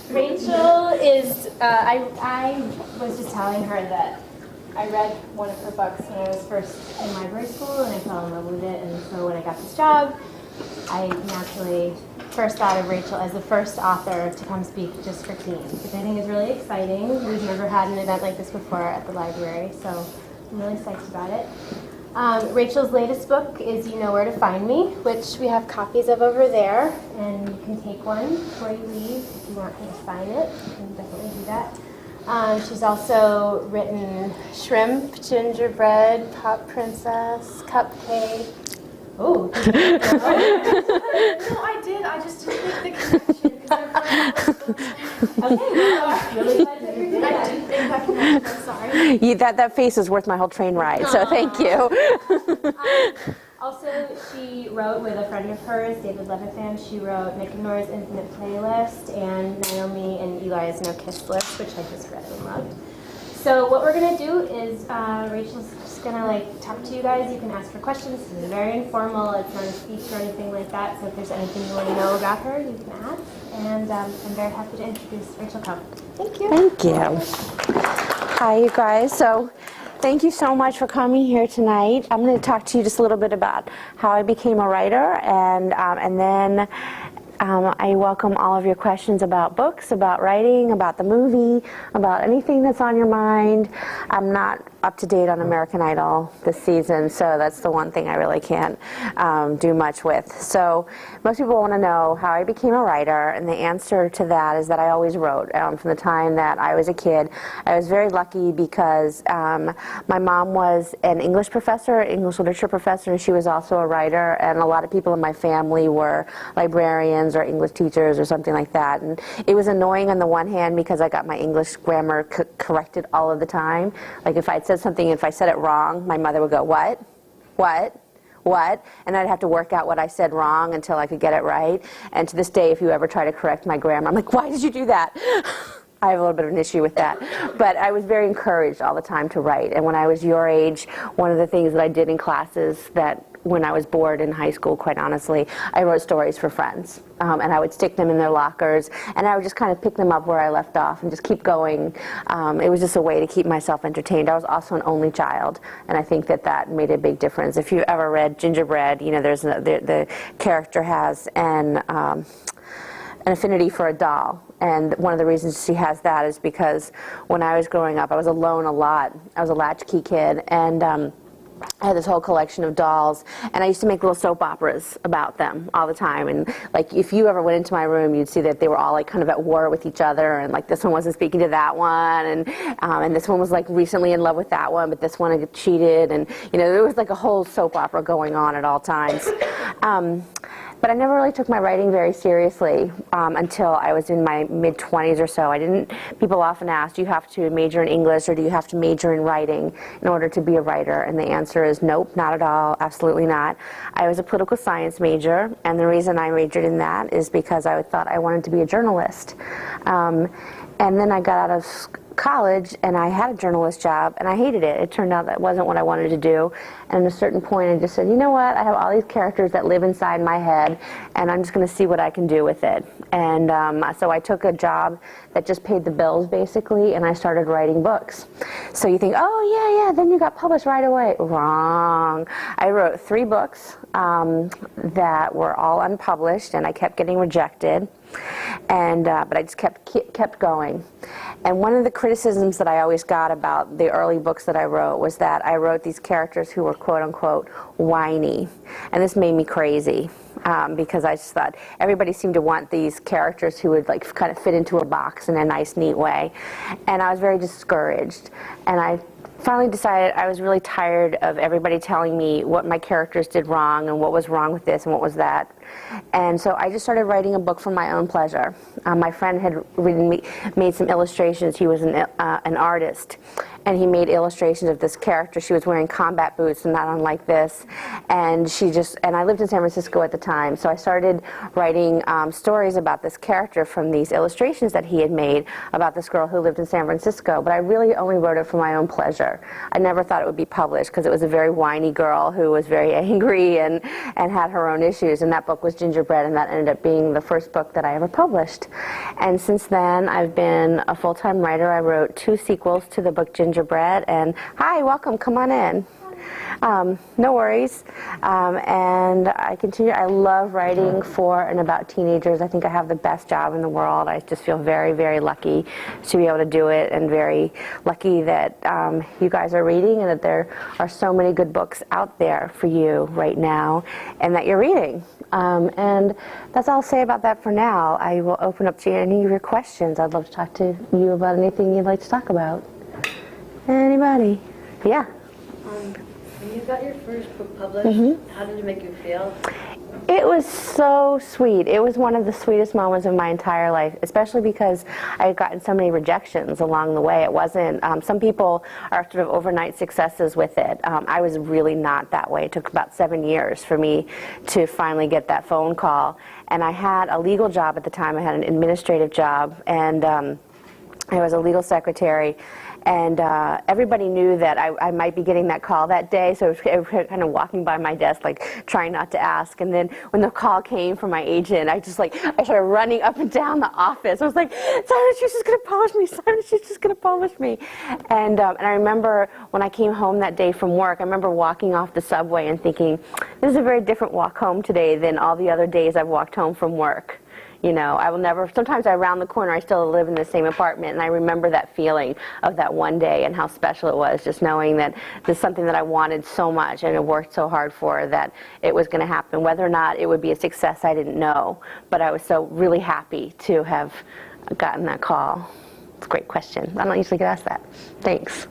Rachel is, I was just telling her that I read one of her books when I was first in library school, and I fell in love with it, and so when I got this job, I naturally first thought of Rachel as the first author to come speak just for teens, which I think is really exciting. We've never had an event like this before at the library, so I'm really psyched about it. Rachel's latest book is You Know Where to Find Me, which we have copies of over there, and you can take one before you leave if you want to sign it. You can definitely do that. She's also written Shrimp, Gingerbread, Pop Princess, Cupcake. Oh. No, I did. I just didn't make the connection. Okay, well, I'm really glad that you're doing that. I didn't make that connection. I'm sorry. That face is worth my whole train ride, so thank you. Also, she wrote with a friend of hers, David Levithan. She wrote Nick and Nora's Infinite Playlist and Naomi and Eli's No Kiss List, which I just read and loved. So what we're going to do is Rachel's just going to talk to you guys. You can ask her questions. This is very informal. It's not a speech or anything like that. So if there's anything you want to know about her, you can ask. And I'm very happy to introduce Rachel Cohn. Thank you. Thank you. Hi, you guys. So thank you so much for coming here tonight. I'm going to talk to you just a little bit about how I became a writer, and then I welcome all of your questions about books, about writing, about the movie, about anything that's on your mind. I'm not up to date on American Idol this season, so that's the one thing I really can't do much with. So most people want to know how I became a writer, and the answer to that is that I always wrote. From the time that I was a kid, I was very lucky because my mom was an English professor, English literature professor, and she was also a writer, and a lot of people in my family were librarians or English teachers or something like that. And it was annoying on the one hand because I got my English grammar corrected all of the time. Like if I'd said something, if I said it wrong, my mother would go, what? And I'd have to work out what I said wrong until I could get it right. And to this day, if you ever try to correct my grammar, I'm like, why did you do that? I have a little bit of an issue with that. But I was very encouraged all the time to write. And when I was your age, one of the things that I did in classes that when I was bored in high school, quite honestly, I wrote stories for friends. And I would stick them in their lockers, and I would just kind of pick them up where I left off and just keep going. It was just a way to keep myself entertained. I was also an only child, and I think that that made a big difference. If you ever read Gingerbread, you know, the character has an affinity for a doll. And one of the reasons she has that is because when I was growing up, I was alone a lot. I was a latchkey kid, and I had this whole collection of dolls, and I used to make little soap operas about them all the time. And like, if you ever went into my room, you'd see that they were all like kind of at war with each other, and like this one wasn't speaking to that one, and this one was like recently in love with that one, but this one had cheated, and you know, there was like a whole soap opera going on at all times. But I never really took my writing very seriously until I was in my mid-20s or so. People often ask, do you have to major in English or do you have to major in writing in order to be a writer? And the answer is nope, not at all, absolutely not. I was a political science major, and the reason I majored in that is because I thought I wanted to be a journalist. And then I got out of college and I had a journalist job and I hated it. It turned out that wasn't what I wanted to do, and at a certain point I just said, you know what, I have all these characters that live inside my head and I'm just going to see what I can do with it. And so I took a job that just paid the bills basically, and I started writing books. So you think, oh yeah, then you got published right away. Wrong. I wrote 3 books that were all unpublished, and I kept getting rejected. And but I just kept going. And one of the criticisms that I always got about the early books that I wrote was that I wrote these characters who were quote unquote whiny, and this made me crazy because I just thought everybody seemed to want these characters who would like kind of fit into a box in a nice, neat way, and I was very discouraged. And I finally decided I was really tired of everybody telling me what my characters did wrong and what was wrong with this and what was that. And so I just started writing a book for my own pleasure. My friend had made some illustrations. He was an artist. and he made illustrations of this character. She was wearing combat boots, not unlike this, and I lived in San Francisco at the time, so I started writing stories about this character from these illustrations that he had made about this girl who lived in San Francisco, but I really only wrote it for my own pleasure. I never thought it would be published because it was a very whiny girl who was very angry and had her own issues, and that book was Gingerbread, and that ended up being the first book that I ever published. And since then, I've been a full-time writer. I wrote 2 sequels to the book Gingerbread, and hi, welcome, come on in. No worries. And I continue. I love writing for and about teenagers. I think I have the best job in the world. I just feel very, very lucky to be able to do it, and very lucky that you guys are reading, and that there are so many good books out there for you right now, and that you're reading. And that's all I'll say about that for now. I will open up to any of your questions. I'd love to talk to you about anything you'd like to talk about. Anybody? Yeah. When you got your first book published, how did it make you feel? It was so sweet. It was one of the sweetest moments of my entire life, especially because I had gotten so many rejections along the way. It wasn't, some people are sort of overnight successes with it. I was really not that way. It took about 7 years for me to finally get that phone call. And I had a legal job at the time. I had an administrative job, and I was a legal secretary. And everybody knew that I might be getting that call that day, so I was kind of walking by my desk, like, trying not to ask. And then when the call came from my agent, I started running up and down the office. I was like, Simon, she's just going to publish me. Simon, she's just going to publish me. And I remember when I came home that day from work, I remember walking off the subway and thinking, this is a very different walk home today than all the other days I've walked home from work. You know, I will never, sometimes I round the corner, I still live in the same apartment, and I remember that feeling of that one day and how special it was, just knowing that this is something that I wanted so much and I worked so hard for, that it was going to happen. Whether or not it would be a success, I didn't know, but I was so really happy to have gotten that call. It's a great question. I don't usually get asked that. Thanks.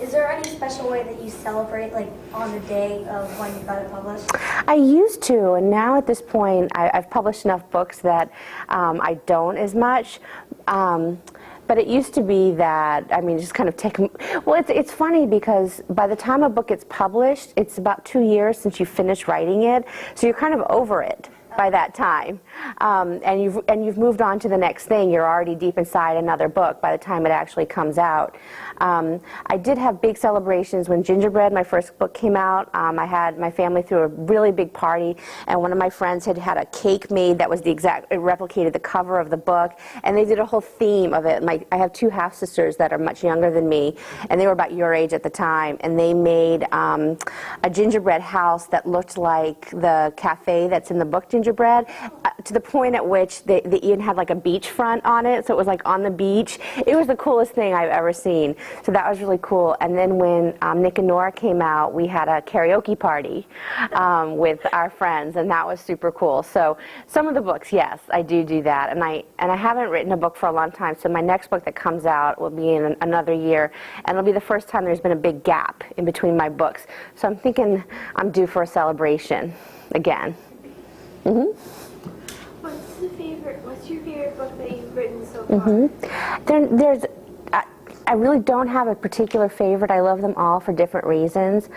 Is there any special way that you celebrate, like, on the day of when you got it published? I used to, and now at this point, I've published enough books that I don't as much. But it used to be that, I mean, just kind of take, well, it's funny because by the time a book gets published, it's about 2 years since you finished writing it, so you're kind of over it by that time, and you've moved on to the next thing. You're already deep inside another book by the time it actually comes out. I did have big celebrations when Gingerbread, my first book, came out. I had my family threw a really big party, and one of my friends had a cake made that was it replicated the cover of the book, and they did a whole theme of it. I have 2 half-sisters that are much younger than me, and they were about your age at the time, and they made a gingerbread house that looked like the cafe that's in the book Gingerbread, to the point at which they even had like a beachfront on it, so it was like on the beach. It was the coolest thing I've ever seen. So that was really cool. And then when Nick and Nora came out, we had a karaoke party with our friends, and that was super cool. So some of the books, yes, I do that. And I haven't written a book for a long time, so my next book that comes out will be in another year, and it'll be the first time there's been a big gap in between my books. So I'm thinking I'm due for a celebration again. What's your favorite book that you've written so far? I really don't have a particular favorite. I love them all for different reasons.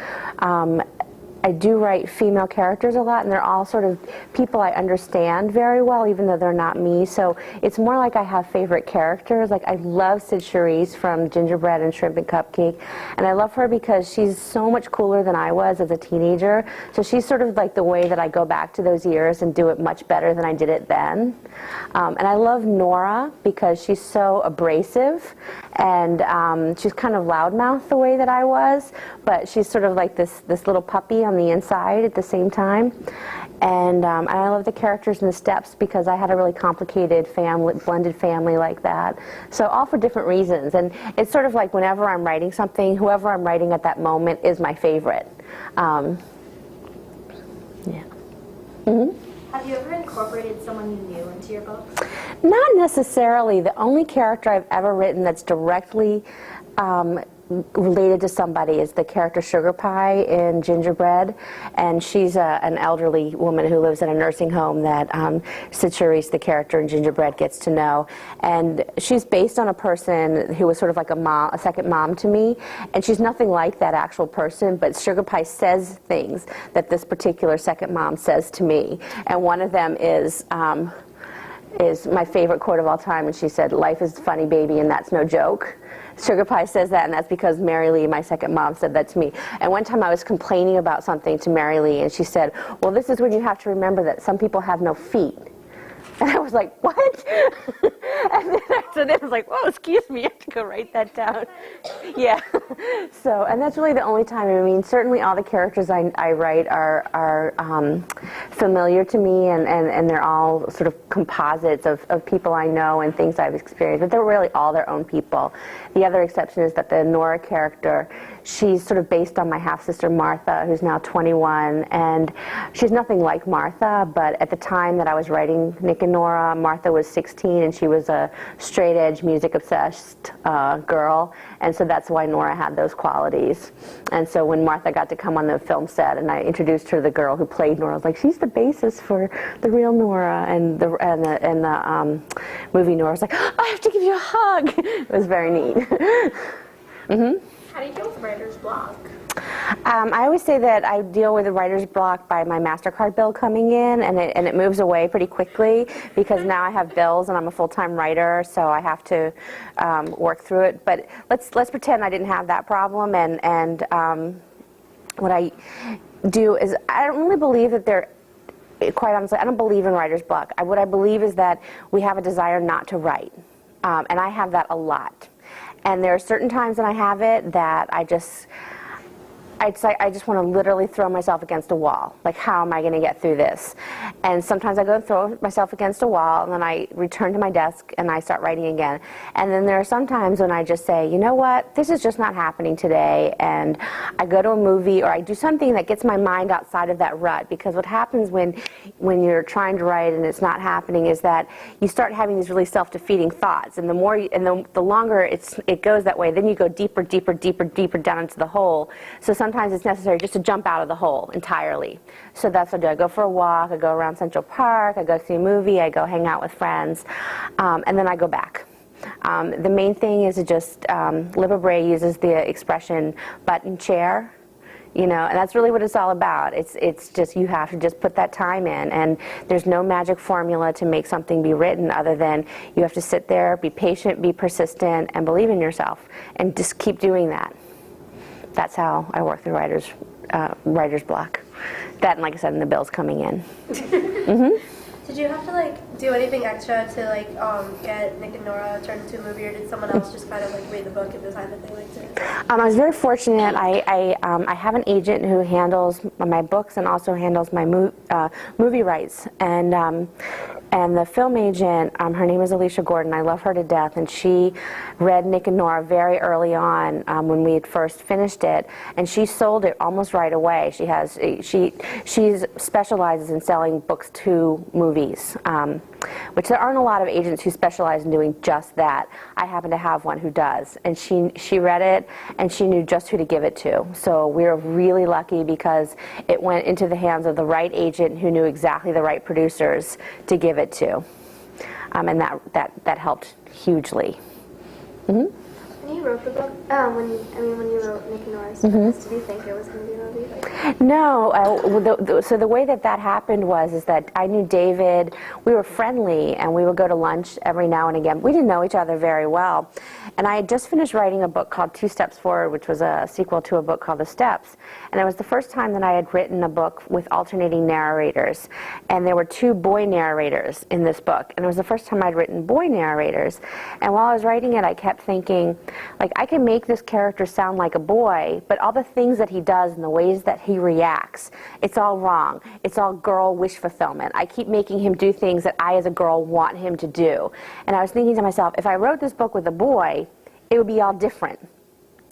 I do write female characters a lot, and they're all sort of people I understand very well, even though they're not me. So it's more like I have favorite characters. Like, I love Sid Charisse from Gingerbread and Shrimp and Cupcake, and I love her because she's so much cooler than I was as a teenager. So she's sort of like the way that I go back to those years and do it much better than I did it then. And I love Nora because she's so abrasive, and she's kind of loudmouth the way that I was, but she's sort of like this little puppy on the inside at the same time. And I love the characters in the steps because I had a really complicated blended family like that. So all for different reasons. And it's sort of like whenever I'm writing something, whoever I'm writing at that moment is my favorite. Yeah. Have you ever incorporated someone you knew into your books? Not necessarily. The only character I've ever written that's directly related to somebody is the character Sugar Pie in Gingerbread, and she's an elderly woman who lives in a nursing home that Sid Charisse, the character in Gingerbread, gets to know, and she's based on a person who was sort of like a second mom to me, and she's nothing like that actual person, but Sugar Pie says things that this particular second mom says to me, and one of them is my favorite quote of all time, and she said, "Life is funny, baby, and that's no joke." Sugar Pie says that, and that's because Mary Lee, my second mom, said that to me. And one time I was complaining about something to Mary Lee, and she said, "Well, this is when you have to remember that some people have no feet." And I was like, "What?" and then I was like, "Whoa, excuse me, I have to go write that down." Yeah. So, and that's really the only time. I mean, certainly all the characters I write are familiar to me, and they're all sort of composites of people I know and things I've experienced, but they're really all their own people. The other exception is that the Nora character, she's sort of based on my half-sister Martha, who's now 21, and she's nothing like Martha, but at the time that I was writing Nick and Nora, Martha was 16, and she was a straight-edge, music-obsessed girl, and so that's why Nora had those qualities. And so when Martha got to come on the film set, and I introduced her to the girl who played Nora, I was like, "She's the basis for the real Nora," and the movie Nora was like, "I have to give you a hug." It was very neat. Mm-hmm. How do you deal with writer's block? I always say that I deal with the writer's block by my MasterCard bill coming in, and it moves away pretty quickly because now I have bills and I'm a full-time writer, so I have to work through it. But let's pretend I didn't have that problem, and what I do is I don't really believe that quite honestly, I don't believe in writer's block. What I believe is that we have a desire not to write, and I have that a lot. And there are certain times when I have it that I just want to literally throw myself against a wall. Like, how am I going to get through this? And sometimes I go and throw myself against a wall, and then I return to my desk and I start writing again. And then there are some times when I just say, you know what, this is just not happening today, and I go to a movie or I do something that gets my mind outside of that rut. Because what happens when you're trying to write and it's not happening is that you start having these really self-defeating thoughts, and the longer it goes that way, then you go deeper down into the hole. So sometimes it's necessary just to jump out of the hole entirely. So that's what I do. I go for a walk, I go around Central Park, I go see a movie, I go hang out with friends, and then I go back. The main thing is to just, Libba Bray uses the expression button chair, and that's really what it's all about. It's just, you have to just put that time in, and there's no magic formula to make something be written other than you have to sit there, be patient, be persistent, and believe in yourself, and just keep doing that. That's how I work through writer's block. That, and like I said, and the bills coming in. Mm-hmm. Did you have to do anything extra to get Nick and Nora turned into a movie, or did someone else just kind of read the book and decide that they liked it? I was very fortunate. I have an agent who handles my books and also handles my movie rights, and the film agent, her name is Alicia Gordon. I love her to death, and she read Nick and Nora very early on when we had first finished it, and she sold it almost right away. She specializes in selling books to movies, which there aren't a lot of agents who specialize in doing just that. I happen to have one who does, and she read it, and she knew just who to give it to. So we were really lucky because it went into the hands of the right agent who knew exactly the right producers to give it to, and that helped hugely. Mm-hmm. When you wrote the book, when you wrote Nick and Nora's, did you think it was going to be a movie? No. So the way that happened is that I knew David. We were friendly, and we would go to lunch every now and again. We didn't know each other very well, and I had just finished writing a book called 2 Steps Forward, which was a sequel to a book called The Steps. And it was the first time that I had written a book with alternating narrators, and there were 2 boy narrators in this book, and it was the first time I'd written boy narrators. And while I was writing it, I kept thinking, I can make this character sound like a boy, but all the things that he does and the ways that he reacts, it's all wrong. It's all girl wish fulfillment. I keep making him do things that I as a girl want him to do. And I was thinking to myself, if I wrote this book with a boy, it would be all different.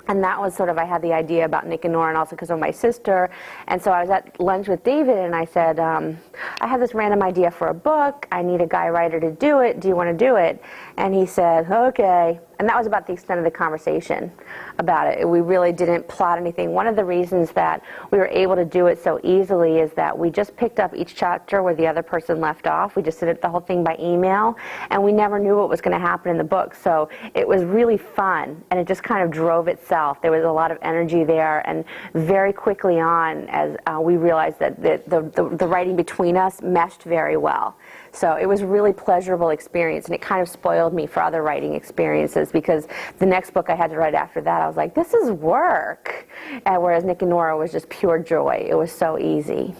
And that was I had the idea about Nick and Nora, and also because of my sister. And so I was at lunch with David, and I said, I have this random idea for a book. I need a guy writer to do it. Do you want to do it? And he said, okay. And that was about the extent of the conversation about it. We really didn't plot anything. One of the reasons that we were able to do it so easily is that we just picked up each chapter where the other person left off. We just did the whole thing by email, and we never knew what was going to happen in the book. So it was really fun, and it just kind of drove itself. There was a lot of energy there, and very quickly on, as we realized that the writing between us meshed very well. So it was a really pleasurable experience, and it kind of spoiled me for other writing experiences, because the next book I had to write after that, I was like, this is work. And whereas Nick and Nora was just pure joy. It was so easy.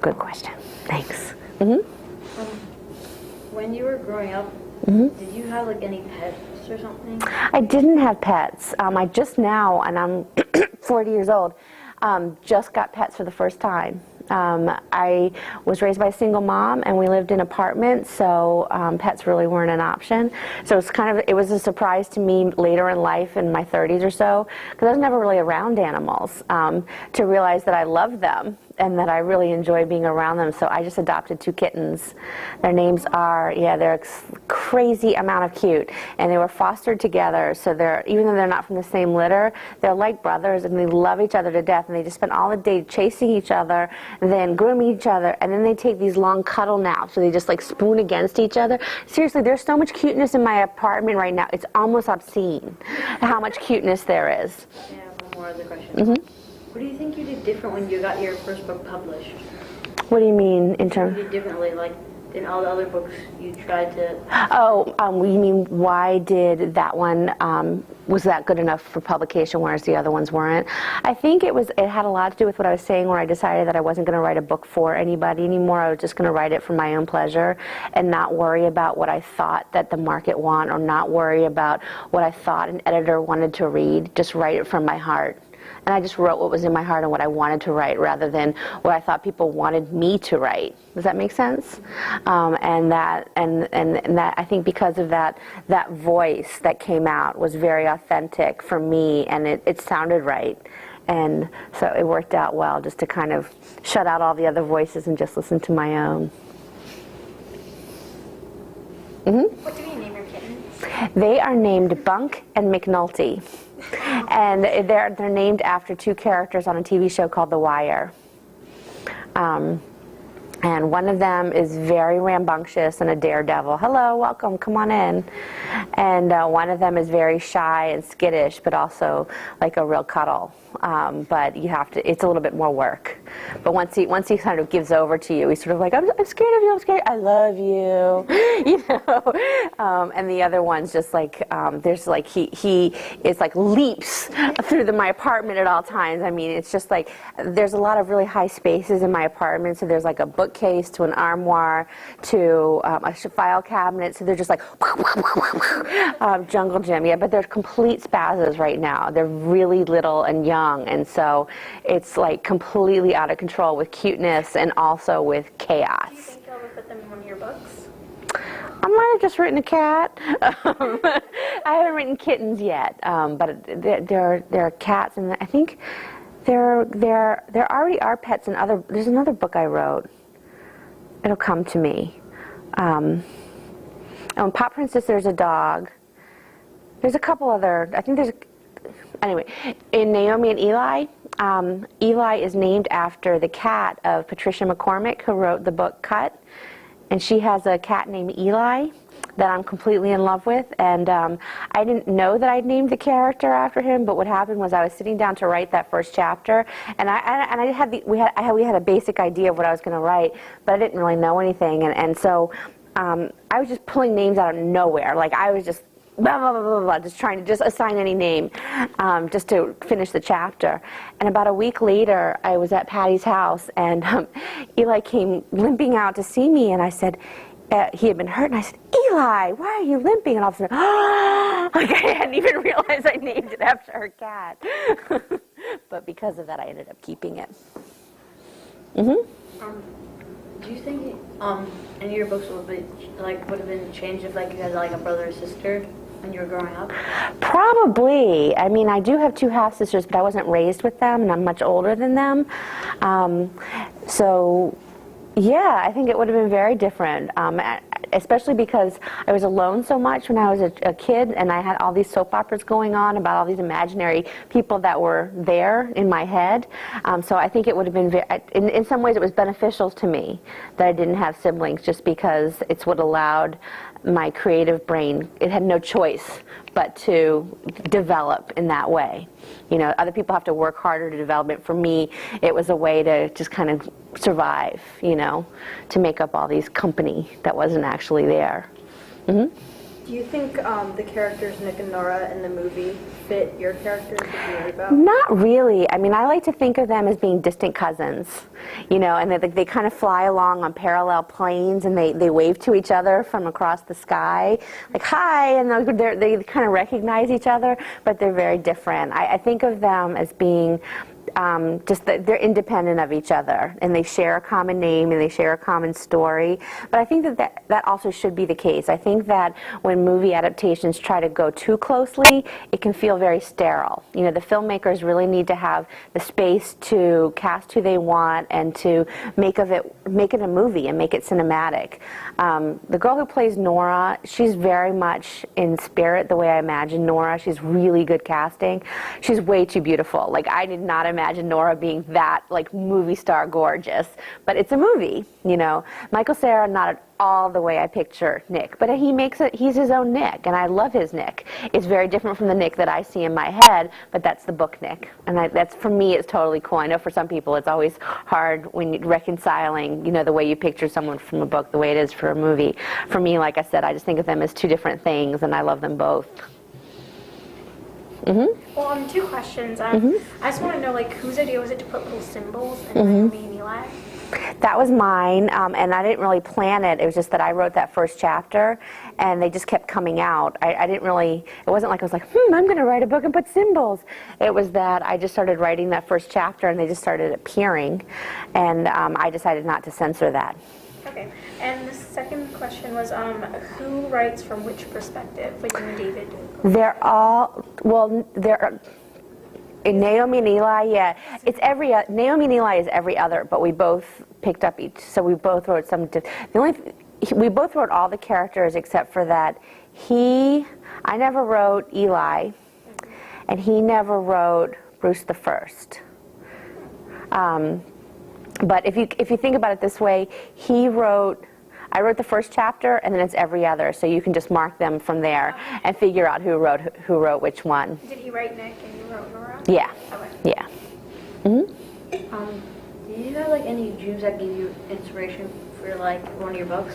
Good question. Thanks. When you were growing up, did you have like any pets or something? I didn't have pets. I just now, and I'm 40 years old, just got pets for the first time. I was raised by a single mom, and we lived in apartments, so pets really weren't an option. So it was a surprise to me later in life, in my 30s or so, because I was never really around animals, to realize that I loved them and that I really enjoy being around them. So I just adopted 2 kittens. Their names are, they're a crazy amount of cute, and they were fostered together. So even though they're not from the same litter, they're like brothers, and they love each other to death. And they just spend all the day chasing each other, and then grooming each other, and then they take these long cuddle naps. So they just like spoon against each other. Seriously, there's so much cuteness in my apartment right now. It's almost obscene how much cuteness there is. Yeah, one more other question. What do you think you did different when you got your first book published? What do you mean in terms? You did differently, like in all the other books you tried to... You mean why did that one, was that good enough for publication whereas the other ones weren't? I think it had a lot to do with what I was saying, where I decided that I wasn't going to write a book for anybody anymore. I was just going to write it for my own pleasure and not worry about what I thought that the market wanted, or not worry about what I thought an editor wanted to read. Just write it from my heart. And I just wrote what was in my heart and what I wanted to write, rather than what I thought people wanted me to write. Does that make sense? And that I think because of that voice that came out was very authentic for me, and it sounded right. And so it worked out well, just to kind of shut out all the other voices and just listen to my own. What do you name your kittens? They are named Bunk and McNulty. And they're named after 2 characters on a TV show called The Wire. And one of them is very rambunctious and a daredevil. Hello, welcome, come on in. And one of them is very shy and skittish, but also like a real cuddle. But it's a little bit more work. But once he kind of gives over to you, he's sort of like, I'm scared of you, I'm scared, I love you, and the other one's just like, there's like, he is like leaps through my apartment at all times. I mean, it's just like, there's a lot of really high spaces in my apartment, so there's like a bookcase to an armoire to a file cabinet, so they're just like, jungle gym, but they're complete spazzes right now. They're really little and young, and so it's like completely out of control with cuteness and also with chaos. Do you think you'll ever put them in one of your books? I might have just written a cat. I haven't written kittens yet, but there are cats, and I think there already are pets in other. There's another book I wrote. It'll come to me. In Pop Princess, there's a dog. There's a couple other. I think there's. Anyway, in Naomi and Eli, Eli is named after the cat of Patricia McCormick, who wrote the book Cut. And she has a cat named Eli that I'm completely in love with. And I didn't know that I'd named the character after him, but what happened was I was sitting down to write that first chapter, and we had a basic idea of what I was going to write, but I didn't really know anything. And so I was just pulling names out of nowhere. Like I was just blah, blah, blah, blah, blah, just trying to assign any name just to finish the chapter. And about a week later, I was at Patty's house, and Eli came limping out to see me, and I said, he had been hurt, and I said, Eli, why are you limping? And all of a sudden, like I hadn't even realized I named it after her cat. But because of that, I ended up keeping it. Do you think any of your books would have been changed if you had a brother or sister when you were growing up? Probably. I mean, I do have 2 half sisters, but I wasn't raised with them, and I'm much older than them. So Yeah, I think it would have been very different, especially because I was alone so much when I was a kid, and I had all these soap operas going on about all these imaginary people that were there in my head. So I think it would have been, in some ways it was beneficial to me that I didn't have siblings, just because it's what allowed my creative brain, it had no choice but to develop in that way. You know, other people have to work harder to develop it. For me, it was a way to just kind of survive, you know, to make up all these company that wasn't actually there. Mm-hmm. Do you think the characters Nick and Nora in the movie fit your characters that you write about? Not really. I mean, I like to think of them as being distant cousins, you know, and they kind of fly along on parallel planes, and they wave to each other from across the sky, like, hi, and they kind of recognize each other, but they're very different. I think of them as being just that they're independent of each other, and they share a common name and they share a common story. But I think that also should be the case. I think that when movie adaptations try to go too closely, it can feel very sterile. You know, the filmmakers really need to have the space to cast who they want and to make it a movie and make it cinematic. The girl who plays Nora, she's very much in spirit the way I imagine Nora. She's really good casting. She's way too beautiful. Like, I did not imagine Nora being that, like, movie star gorgeous. But it's a movie, you know. Michael Cera, not at all the way I picture Nick, but he's his own Nick, and I love his Nick. It's very different from the Nick that I see in my head, but that's the book Nick, and that's, for me, it's totally cool. I know for some people it's always hard when you're reconciling, you know, the way you picture someone from a book the way it is for a movie. For me, like I said, I just think of them as two different things, and I love them both. Mm-hmm. Well, two questions. I just want to know, like, whose idea was it to put little symbols in Naomi and Eli? That was mine, and I didn't really plan it. It was just that I wrote that first chapter, and they just kept coming out. I didn't really, it wasn't like I was like, I'm going to write a book and put symbols. It was that I just started writing that first chapter, and they just started appearing, and I decided not to censor that. Okay. And the second question was, who writes from which perspective? Like, you and David? They're all, well, Naomi and Eli, yeah. It's Naomi and Eli is every other, but we both picked up each, so we both wrote some, we both wrote all the characters except for that I never wrote Eli, and he never wrote Bruce the First. But if you think about it this way, I wrote the first chapter, and then it's every other, so you can just mark them from there and figure out who wrote which one. Did he write Nick and you wrote Nora? Yeah. Okay. Yeah. Mm-hmm. Do you have like any dreams that give you inspiration for like one of your books?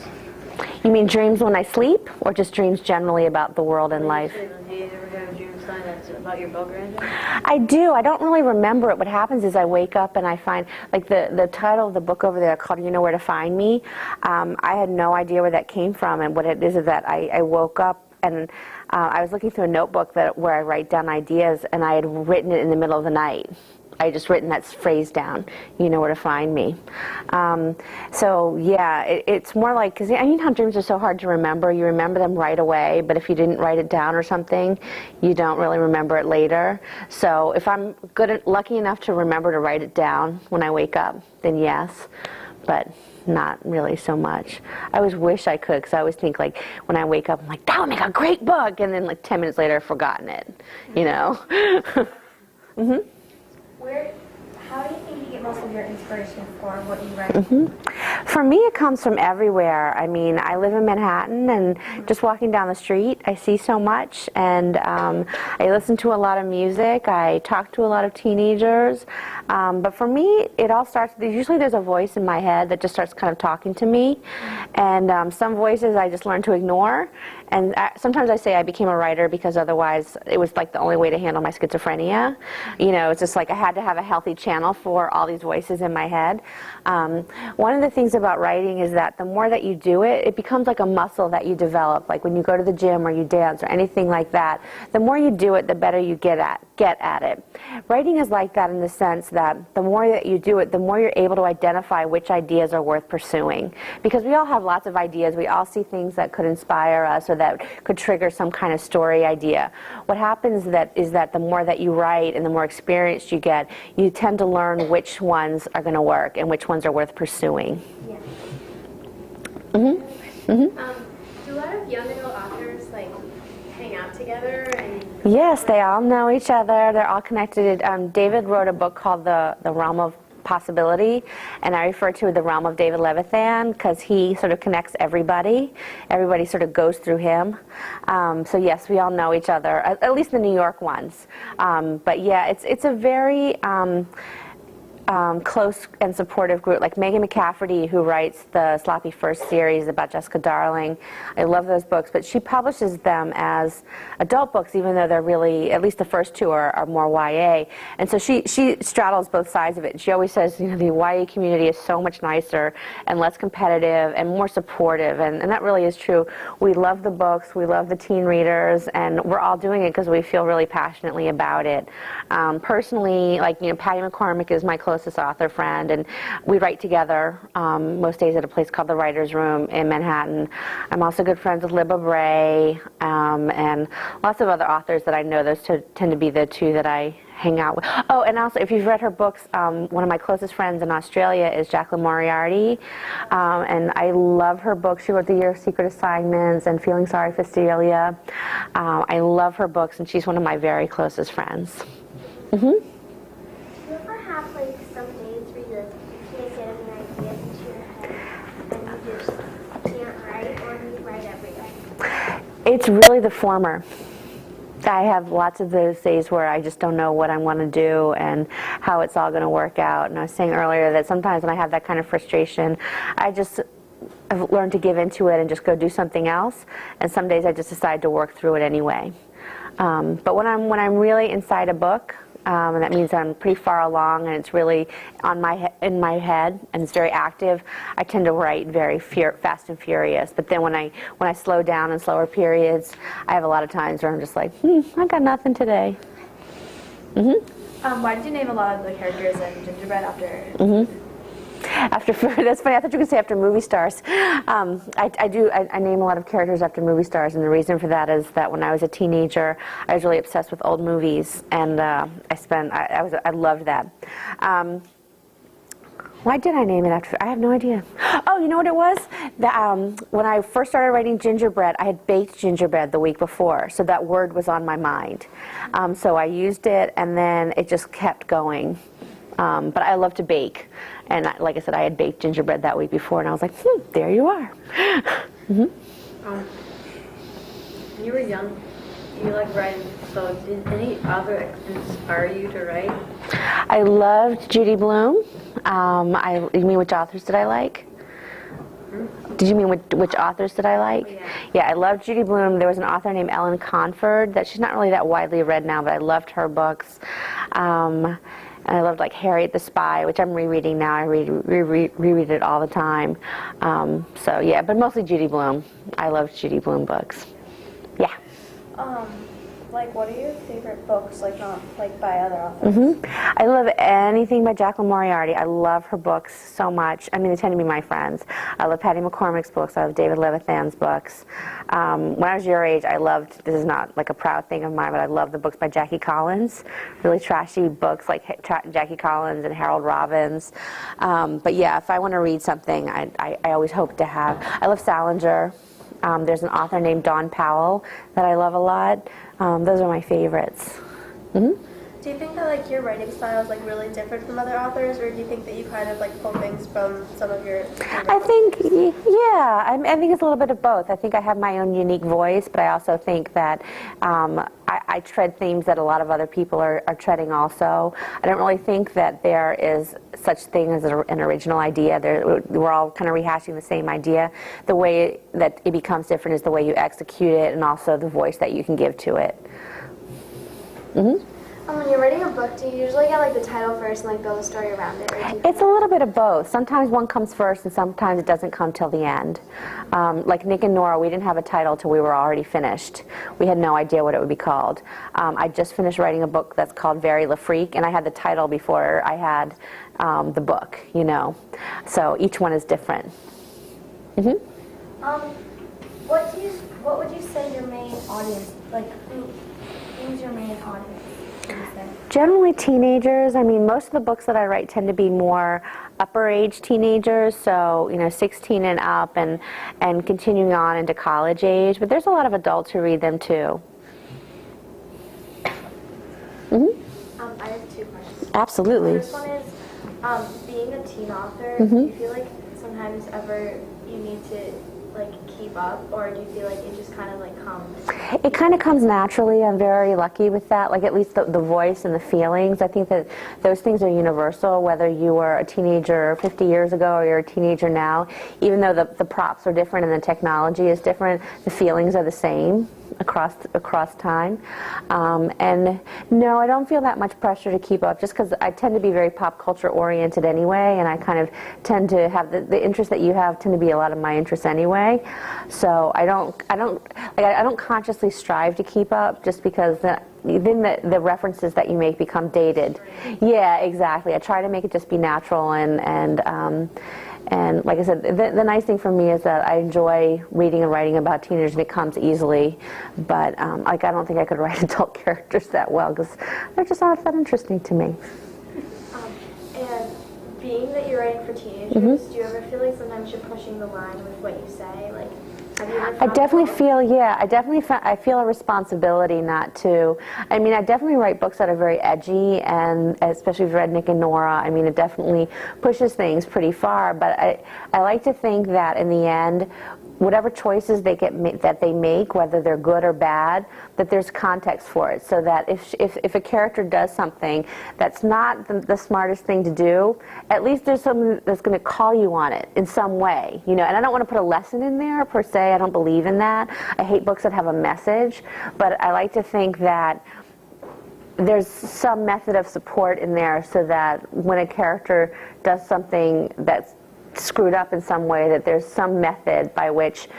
You mean dreams when I sleep, or just dreams generally about the world and life? Do you ever have a dream that's about your book or anything? I do. I don't really remember it. What happens is I wake up and I find, like the title of the book over there called You Know Where to Find Me. I had no idea where that came from, and what it is that I woke up and I was looking through a notebook where I write down ideas, and I had written it in the middle of the night. I had just written that phrase down, you know where to find me. So yeah, it's more like, because I mean how dreams are so hard to remember. You remember them right away, but if you didn't write it down or something, you don't really remember it later. So if I'm lucky enough to remember to write it down when I wake up, then yes, but not really so much. I always wish I could, because I always think, like, when I wake up, I'm like, that would make a great book, and then like 10 minutes later I've forgotten it, you know. Mm-hmm. How do you think you get most of your inspiration for what you write? For me, it comes from everywhere. I mean, I live in Manhattan, and just walking down the street, I see so much, and I listen to a lot of music. I talk to a lot of teenagers. But for me, it all starts, usually there's a voice in my head that just starts kind of talking to me, and some voices I just learn to ignore. And sometimes I say I became a writer because otherwise it was like the only way to handle my schizophrenia. You know, it's just like I had to have a healthy channel for all these voices in my head. One of the things about writing is that the more that you do it, it becomes like a muscle that you develop. Like when you go to the gym or you dance or anything like that, the more you do it, the better you get at it. Writing is like that in the sense that the more that you do it, the more you're able to identify which ideas are worth pursuing. Because we all have lots of ideas. We all see things that could inspire us or that could trigger some kind of story idea. What happens is that the more that you write and the more experienced you get, you tend to learn which ones are going to work and which ones are worth pursuing. Yeah. Mm-hmm. Mm-hmm. Do a lot of young adult authors like hang out together? And Yes, they all know each other. They're all connected. David wrote a book called The Realm of Possibility, and I refer to the Realm of David Levithan because he sort of connects everybody. Everybody sort of goes through him. So yes, we all know each other, at least the New York ones. But yeah, it's a very close and supportive group, like Megan McCafferty, who writes the Sloppy First series about Jessica Darling. I love those books, but she publishes them as adult books, even though they're really, at least the first two are more YA. And so she straddles both sides of it. She always says, you know, the YA community is so much nicer and less competitive and more supportive, and that really is true. We love the books, we love the teen readers, and we're all doing it because we feel really passionately about it. Personally, like, you know, Patty McCormick is my closest author friend, and we write together most days at a place called the Writers' Room in Manhattan. I'm also good friends with Libba Bray and lots of other authors that I know. Those tend to be the two that I hang out with. Oh, and also, if you've read her books, one of my closest friends in Australia is Jacqueline Moriarty, and I love her books. She wrote The Year of Secret Assignments and Feeling Sorry for Celia. I love her books, and she's one of my very closest friends. Mm-hmm. Do you ever have like some days where you can't get any ideas into your head and you just can't write, or do you write every day? It's really the former. I have lots of those days where I just don't know what I want to do and how it's all going to work out. And I was saying earlier that sometimes when I have that kind of frustration, I've learned to give into it and just go do something else. And some days I just decide to work through it anyway. But when I'm really inside a book, and that means I'm pretty far along and it's really in my head and it's very active, I tend to write very fast and furious. But then when I slow down in slower periods, I have a lot of times where I'm just like, I got nothing today. Mm-hmm. Why did you name a lot of the characters in Gingerbread after? Mm-hmm. After that's funny. I thought you were going to say after movie stars. I name a lot of characters after movie stars, and the reason for that is that when I was a teenager, I was really obsessed with old movies, and I loved that. Why did I name it after? I have no idea. Oh, you know what it was? When I first started writing Gingerbread, I had baked gingerbread the week before, so that word was on my mind. So I used it, and then it just kept going. But I love to bake, and like I said, I had baked gingerbread that week before, and I was like, there you are. Mm-hmm. When you were young, you liked writing, so did any author inspire you to write? I loved Judy Blume. You mean which authors did I like? Did you mean which authors did I like? Yeah, I loved Judy Blume. There was an author named Ellen Conford that she's not really that widely read now, but I loved her books. And I loved like Harriet the Spy, which I'm rereading now. I reread it all the time. So yeah, but mostly Judy Blume. I love Judy Blume books. Yeah. Like, what are your favorite books, like not like by other authors? Mm-hmm. I love anything by Jacqueline Moriarty. I love her books so much. I mean, they tend to be my friends. I love Patty McCormick's books. I love David Levithan's books. When I was your age, I loved, this is not like a proud thing of mine, but I love the books by Jackie Collins. Really trashy books like Jackie Collins and Harold Robbins. But yeah, if I want to read something, I always hope to have. I love Salinger. There's an author named Dawn Powell that I love a lot. Those are my favorites. Mm-hmm. Do you think that like your writing style is like really different from other authors, or do you think that you kind of like pull things from some of your favorite I think, yeah, I think it's a little bit of both. I think I have my own unique voice, but I also think that I tread themes that a lot of other people are treading also. I don't really think that there is such thing as an original idea. We're all kind of rehashing the same idea. The way that it becomes different is the way you execute it and also the voice that you can give to it. Mm-hmm. When you're writing a book, do you usually get like the title first and like build a story around it? Or do you It's a little bit of both. Sometimes one comes first and sometimes it doesn't come till the end. Like Nick and Nora, we didn't have a title till we were already finished. We had no idea what it would be called. I just finished writing a book that's called Very La Freak, and I had the title before I had the book, you know. So each one is different. Mm-hmm. What would you say your main audience, like who's your main audience? would you say? Generally teenagers. I mean, most of the books that I write tend to be more upper age teenagers, so 16 and up, and continuing on into college age. But there's a lot of adults who read them too. I have 2 questions. Absolutely. The first one is, being a teen author, do you feel like sometimes ever you need to keep up, or do you feel like it just kind of comes? It kind of comes naturally. I'm very lucky with that, at least the voice and the feelings. I think that those things are universal, whether you were a teenager 50 years ago or you're a teenager now. Even though the props are different and the technology is different, the feelings are the same across time. And no, I don't feel that much pressure to keep up, just because I tend to be very pop culture oriented anyway, and I kind of tend to have the interests that you have tend to be a lot of my interests anyway. So I don't consciously strive to keep up, just because then the references that you make become dated. Yeah, exactly. I try to make it just be natural, and like I said, the nice thing for me is that I enjoy reading and writing about teenagers, and it comes easily. But I don't think I could write adult characters that well, because they're just not that interesting to me. And being that you're writing for teenagers, do you ever feel like sometimes you're pushing the line with what you say? Have you ever I found definitely that? I feel a responsibility not to. I mean, I definitely write books that are very edgy, and especially if you've read Nick and Nora, I mean, it definitely pushes things pretty far. But I like to think that in the end, whatever choices that they make, whether they're good or bad, that there's context for it, so that if a character does something that's not the smartest thing to do, at least there's someone that's going to call you on it in some way, And I don't want to put a lesson in there per se. I don't believe in that. I hate books that have a message, but I like to think that there's some method of support in there, so that when a character does something that's screwed up in some way, that there's some method by which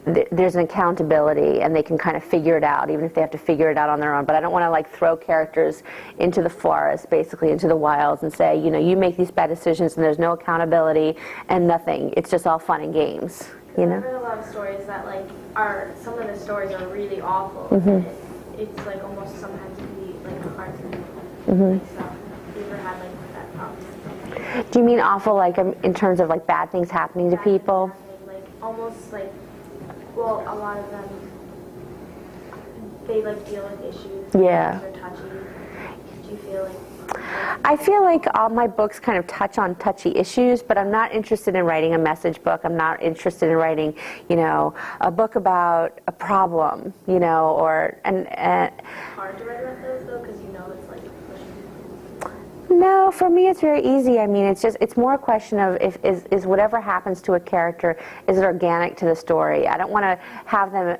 there's an accountability, and they can kind of figure it out, even if they have to figure it out on their own. But I don't want to throw characters into the forest, basically into the wilds, and say, you make these bad decisions and there's no accountability and nothing. It's just all fun and games. I've read a lot of stories that some of the stories are really awful. And it's almost sometimes can be hard to read. So you ever had that problem? Do you mean awful in terms of bad things happening to people? Almost well, a lot of them, they deal with issues. Yeah. They're touchy. Do you feel I feel like all my books kind of touch on touchy issues, but I'm not interested in writing a message book. I'm not interested in writing, a book about a problem, or hard to write about those though, because it's pushing. No, for me it's very easy. I mean, it's more a question of is whatever happens to a character, is it organic to the story? I don't want to have them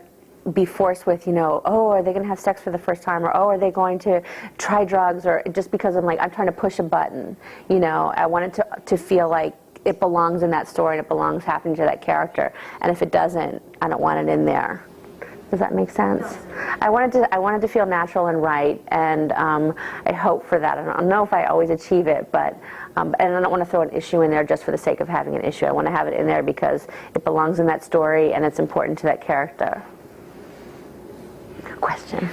be forced with, are they going to have sex for the first time, or are they going to try drugs, or just because I'm trying to push a button. I want it to feel like it belongs in that story, and it belongs happening to that character. And if it doesn't, I don't want it in there. Does that make sense? I wanted to feel natural and right, and I hope for that. I don't know if I always achieve it, but and I don't want to throw an issue in there just for the sake of having an issue. I want to have it in there because it belongs in that story, and it's important to that character. Question.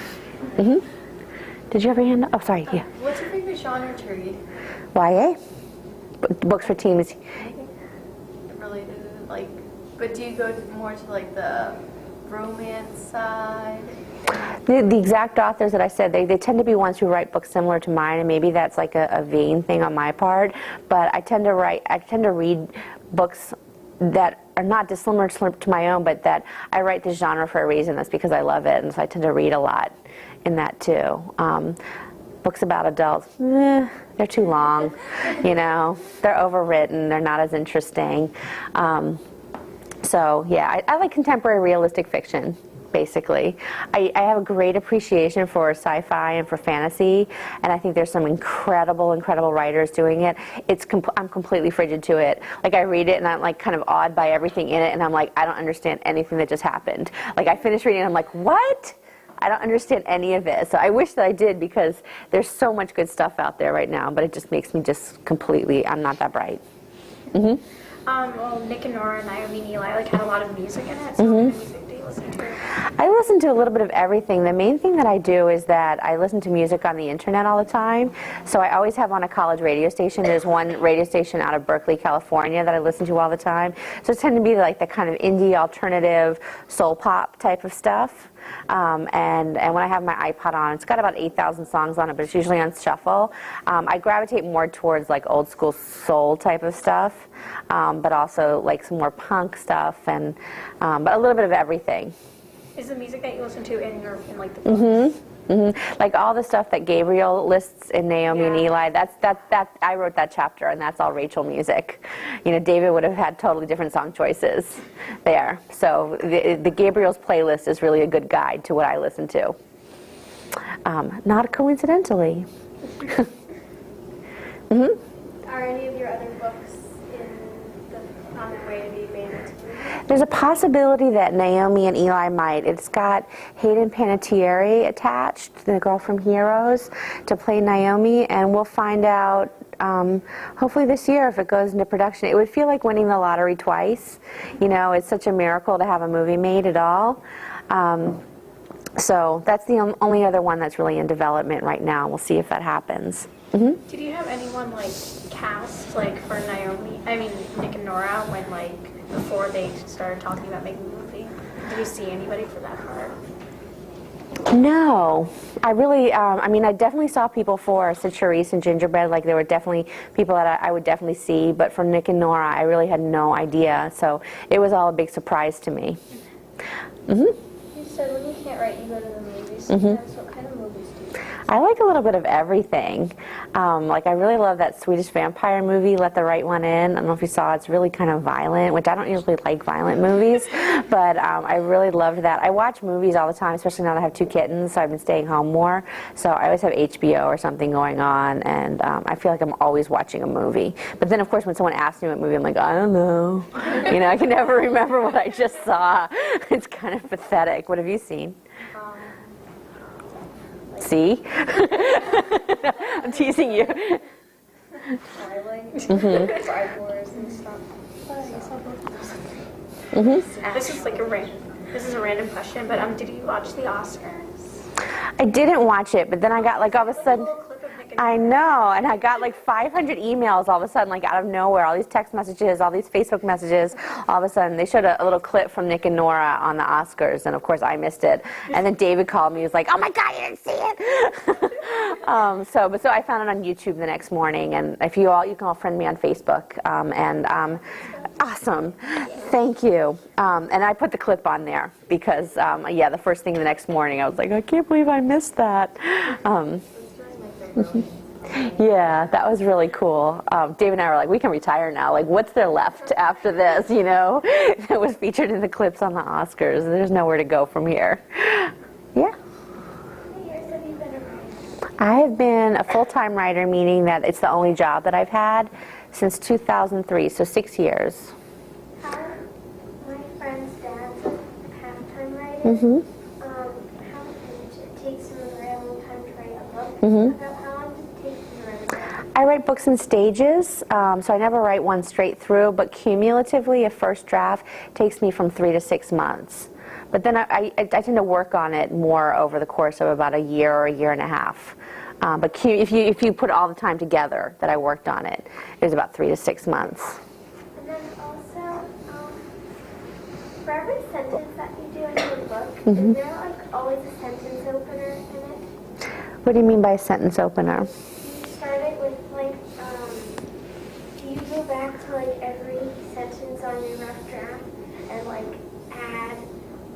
Did you have your hand up? Oh, sorry. Yeah. What's your favorite genre to read? YA. Books for teens. Related, but do you go more to the romance side? The exact authors that I said, they tend to be ones who write books similar to mine, and maybe that's a vain thing on my part, but I tend to read books that are not dissimilar to my own, but that I write this genre for a reason. That's because I love it, and so I tend to read a lot in that too. Books about adults, they're too long, they're overwritten, they're not as interesting. So yeah, I like contemporary realistic fiction, basically. I have a great appreciation for sci-fi and for fantasy, and I think there's some incredible writers doing it. I'm completely frigid to it. I read it and I'm kind of awed by everything in it, and I'm I don't understand anything that just happened. I finish reading and I'm what? I don't understand any of it. So I wish that I did, because there's so much good stuff out there right now, but it just makes me I'm not that bright. Well, Nick and Nora and Naomi Neal, had a lot of music in it. So what kind of music do you listen to? I listen to a little bit of everything. The main thing that I do is that I listen to music on the internet all the time. So I always have on a college radio station. There's one radio station out of Berkeley, California that I listen to all the time. So it tends to be like the kind of indie, alternative, soul pop type of stuff. And when I have my iPod on, it's got about 8,000 songs on it, but it's usually on shuffle. I gravitate more towards like old school soul type of stuff, but also like some more punk stuff, and but a little bit of everything. Is the music that you listen to in like the books? Like all the stuff that Gabriel lists in Naomi and Eli, that I wrote that chapter, and that's all Rachel music. You know, David would have had totally different song choices there. So the Gabriel's playlist is really a good guide to what I listen to. Not coincidentally. Are any of your other books on their way to be made into movies? There's a possibility that Naomi and Eli might. It's got Hayden Panettiere attached, the girl from Heroes, to play Naomi, and we'll find out hopefully this year if it goes into production. It would feel like winning the lottery twice. You know, it's such a miracle to have a movie made at all. So that's the only other one that's really in development right now. We'll see if that happens. Did you have anyone like cast like for Naomi? I mean Nick and Nora when like before they started talking about making the movie? Did you see anybody for that part? No, I really. I mean, I definitely saw people for Sid Charisse and Gingerbread. Like there were definitely people that I would definitely see, but for Nick and Nora, I really had no idea. So it was all a big surprise to me. You said when you can't write, you go to the movies. Sometimes what kind of movies do you? I like a little bit of everything. Like I really love that Swedish vampire movie, Let the Right One In. I don't know if you saw it. It's really kind of violent, which I don't usually like violent movies, but I really loved that. I watch movies all the time, especially now that I have 2 kittens, so I've been staying home more. So I always have HBO or something going on, and I feel like I'm always watching a movie. But then, of course, when someone asks me what movie, I'm like, I don't know. You know, I can never remember what I just saw. It's kind of pathetic. What have you seen? See? I'm teasing you. Star Wars and stuff. This is like a random question, but did you watch the Oscars? I didn't watch it, but then I got like all of a sudden. A little clip of Nick and I know, and I got like 500 emails all of a sudden, like out of nowhere, all these text messages, all these Facebook messages, all of a sudden they showed a little clip from Nick and Nora on the Oscars, and of course I missed it. And then David called me, he was like, oh my God, you didn't see it! So I found it on YouTube the next morning, and if you can all friend me on Facebook, awesome, thank you. And I put the clip on there because, the first thing the next morning, I was like, I can't believe I missed that. Yeah, that was really cool. Dave and I were like, we can retire now. Like, what's there left after this, you know? It was featured in the clips on the Oscars. There's nowhere to go from here. Yeah. How many years have you been a writer? I have been a full-time writer, meaning that it's the only job that I've had since 2003, so 6 years. My friend's dad's a half-time writer. Mm-hmm. It takes him a very long time to write a book. Mm-hmm. About how long does it take you to write a book? I write books in stages, so I never write one straight through, but cumulatively a first draft takes me from 3 to 6 months. But then I tend to work on it more over the course of about a year or a year and a half. But if you put all the time together that I worked on it, it was about 3 to 6 months. And then also, for every sentence that you do in your book, Mm-hmm. is there like always a sentence opener in it? What do you mean by a sentence opener? You start it with like, do you go back to like every sentence on your rough draft and like add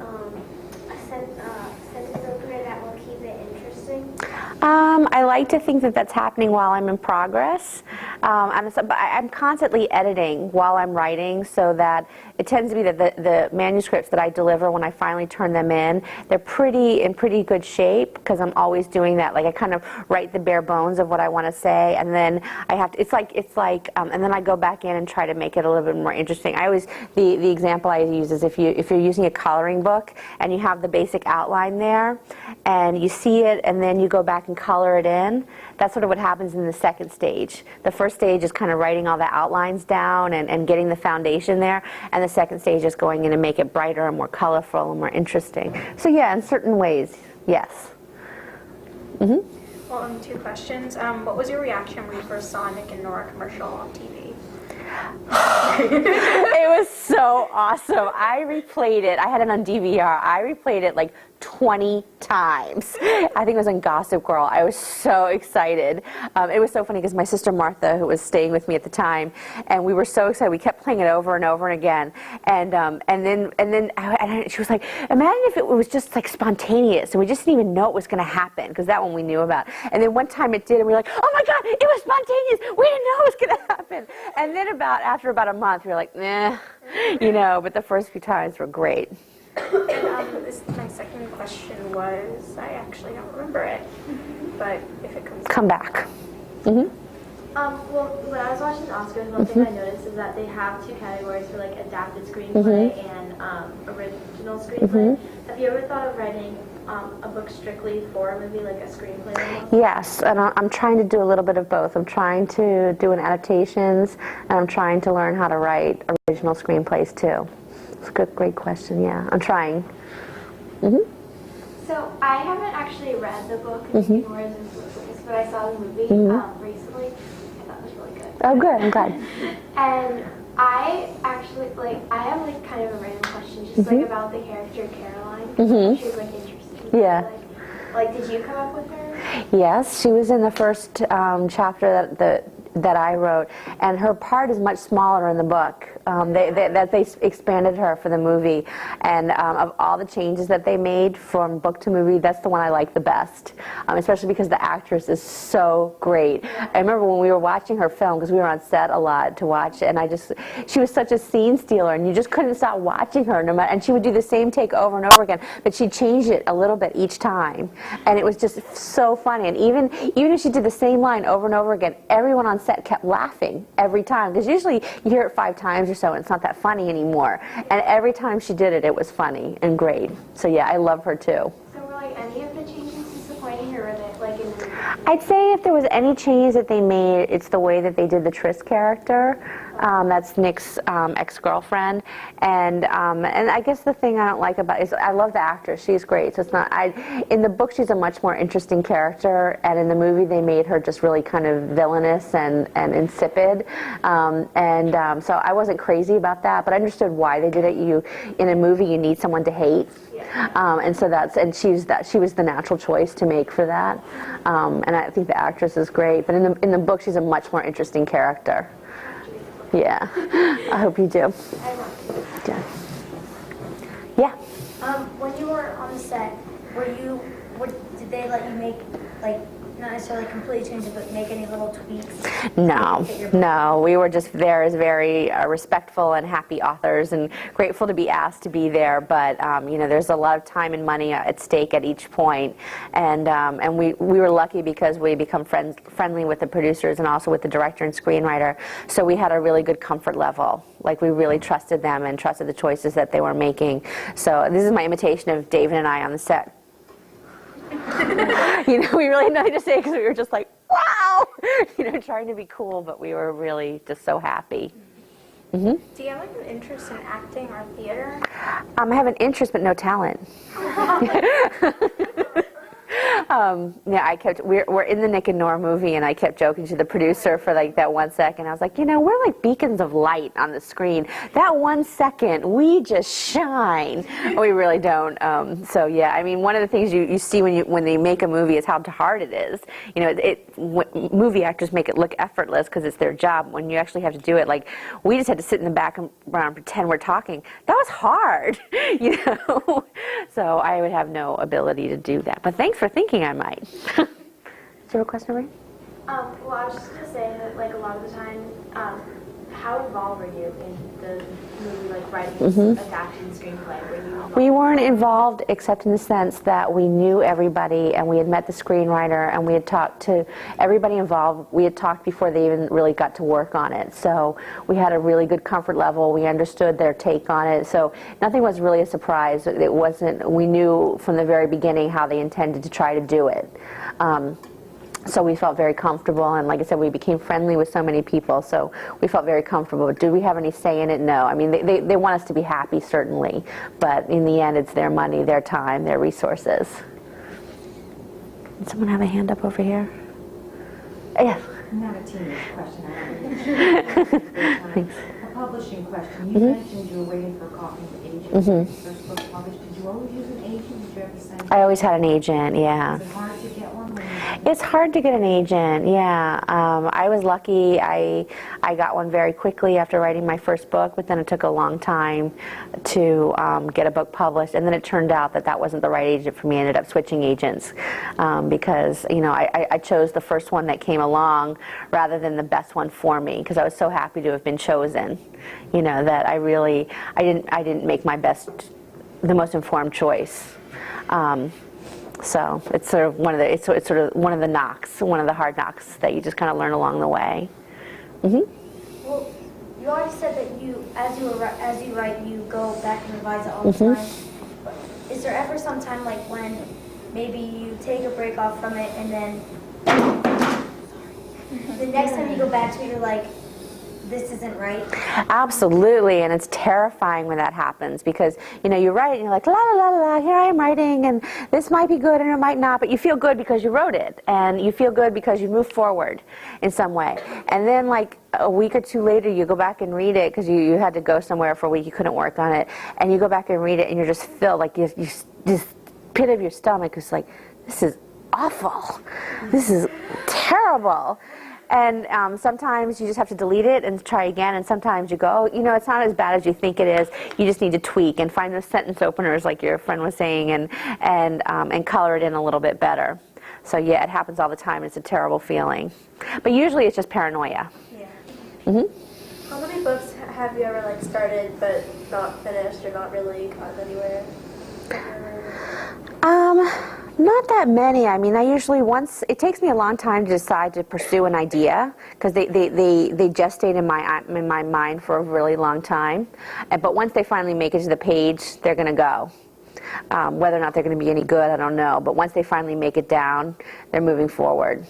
a sentence opener that will keep it interesting? I like to think that that's happening while I'm in progress. But I'm constantly editing while I'm writing, so that it tends to be that the manuscripts that I deliver when I finally turn them in, they're in pretty good shape, because I'm always doing that. Like I kind of write the bare bones of what I want to say, and then I have to. It's like, and then I go back in and try to make it a little bit more interesting. The example I use is if you're using a coloring book and you have the basic outline there, and you see it, and then you go back and color it in. That's sort of what happens in the second stage. The first first stage is kind of writing all the outlines down and getting the foundation there, and the second stage is going in to make it brighter and more colorful and more interesting. So yeah, in certain ways, yes. Well, 2 questions. What was your reaction when you first saw Nick and Nora commercial on TV? It was so awesome. I replayed it. I had it on DVR. I replayed it like 20 times. I think it was on Gossip Girl. I was so excited. It was so funny because my sister Martha, who was staying with me at the time, and we were so excited. We kept playing it over and over and again. And then she was like, "Imagine if it was just like spontaneous and we just didn't even know it was going to happen," because that one we knew about. And then one time it did, and we were like, "Oh my God, it was spontaneous. We didn't know it was going to happen." And then after about a month, we were like, "Nah," But the first few times were great. And my second question was, I actually don't remember it, but if it come back. Well, when I was watching the Oscars, one thing I noticed is that they have 2 categories for like adapted screenplay and original screenplay. Have you ever thought of writing a book strictly for a movie, like a screenplay almost? Yes, and I'm trying to do a little bit of both. I'm trying to do an adaptations, and I'm trying to learn how to write original screenplays too. It's a great question. Yeah, I'm trying. So I haven't actually read the book, but I saw the movie recently. I thought it was really good. Oh, good. I'm glad. And I actually I have like kind of a random question, just like about the character Caroline. She's like interesting. Yeah. Like, did you come up with her? Yes, she was in the first chapter that I wrote, and her part is much smaller in the book. They expanded her for the movie, and of all the changes that they made from book to movie, that's the one I like the best, especially because the actress is so great. I remember when we were watching her film, because we were on set a lot to watch, and she was such a scene stealer, and you just couldn't stop watching her, no matter, and she would do the same take over and over again, but she'd change it a little bit each time, and it was just so funny. And even if she did the same line over and over again, everyone on set kept laughing every time, because usually you hear it 5 times or so and it's not that funny anymore, and every time she did it, it was funny and great. So yeah, I love her too. So were like any of the changes disappointing, or were they like in the... I'd say if there was any change that they made, it's the way that they did the Tris character. That's Nick's ex-girlfriend, and I guess the thing I don't like about it is I love the actress. She's great. So it's not. In the book, she's a much more interesting character, and in the movie, they made her just really kind of villainous and insipid. So I wasn't crazy about that, but I understood why they did it. In a movie, you need someone to hate, and she was the natural choice to make for that. And I think the actress is great, but in the book, she's a much more interesting character. Yeah, I hope you do. Yeah. When you were on the set, did they let you make, like, not necessarily completely change it, but make any little tweaks? No, we were just there as very respectful and happy authors, and grateful to be asked to be there. But there's a lot of time and money at stake at each point, and we were lucky because we become friendly with the producers and also with the director and screenwriter. So we had a really good comfort level. Like, we really trusted them and trusted the choices that they were making. So this is my imitation of David and I on the set. We really had nothing to say because we were just like, wow, trying to be cool, but we were really just so happy. Do you have like an interest in acting or theater? I have an interest, but no talent. We're in the Nick and Nora movie, and I kept joking to the producer for like that 1 second. I was like, we're like beacons of light on the screen. That 1 second, we just shine. We really don't. So yeah, I mean, one of the things you see when they make a movie is how hard it is. Movie actors make it look effortless because it's their job. When you actually have to do it, like we just had to sit in the background and pretend we're talking. That was hard, So I would have no ability to do that. But thanks for thinking I might. Is there a question, Marie? Well, I was just going to say that, like, a lot of the time, how involved were you in the movie, like, writing, adapting screenplay? Were you involved? We weren't involved except in the sense that we knew everybody, and we had met the screenwriter, and we had talked to everybody involved. We had talked before they even really got to work on it. So we had a really good comfort level. We understood their take on it. So nothing was really a surprise. It wasn't. We knew from the very beginning how they intended to try to do it. So we felt very comfortable, and like I said, we became friendly with so many people, so we felt very comfortable. Do we have any say in it? No. I mean, they want us to be happy, certainly, but in the end, it's their money, their time, their resources. Did someone have a hand up over here? Yeah. Not a teenage question. Thanks. A publishing question. You mentioned you were waiting for a copy of agent. When you first book published, did you always use an agent? Did you ever send? I always had an agent, yeah. Is it hard to get one? It's hard to get an agent, yeah. I was lucky. I got one very quickly after writing my first book, but then it took a long time to get a book published. And then it turned out that that wasn't the right agent for me. I ended up switching agents because, you know, I chose the first one that came along rather than the best one for me, because I was so happy to have been chosen. You know, that I didn't make the most informed choice. So it's sort of one of the knocks, one of the hard knocks that you just kind of learn along the way. Well, you already said that as you write, you go back and revise it all the time. But is there ever some time like when maybe you take a break off from it and then the next time you go back to it, you're like, this isn't right? Absolutely, and it's terrifying when that happens, because you know you write and you're like, la la la la, here I am writing, and this might be good and it might not, but you feel good because you wrote it, and you feel good because you moved forward in some way. And then like a week or two later, you go back and read it because you had to go somewhere for a week, you couldn't work on it, and you go back and read it, and you're just filled like you this pit of your stomach is like, this is awful, this is terrible. And sometimes you just have to delete it and try again, and sometimes you go, you know, it's not as bad as you think it is. You just need to tweak and find those sentence openers like your friend was saying, and color it in a little bit better. So yeah, it happens all the time. It's a terrible feeling. But usually it's just paranoia. Yeah. How many books have you ever like started but not finished or not really gotten anywhere? Not that many. I mean, it takes me a long time to decide to pursue an idea, because they gestate in my mind for a really long time. But once they finally make it to the page, they're going to go. Whether or not they're going to be any good, I don't know. But once they finally make it down, they're moving forward.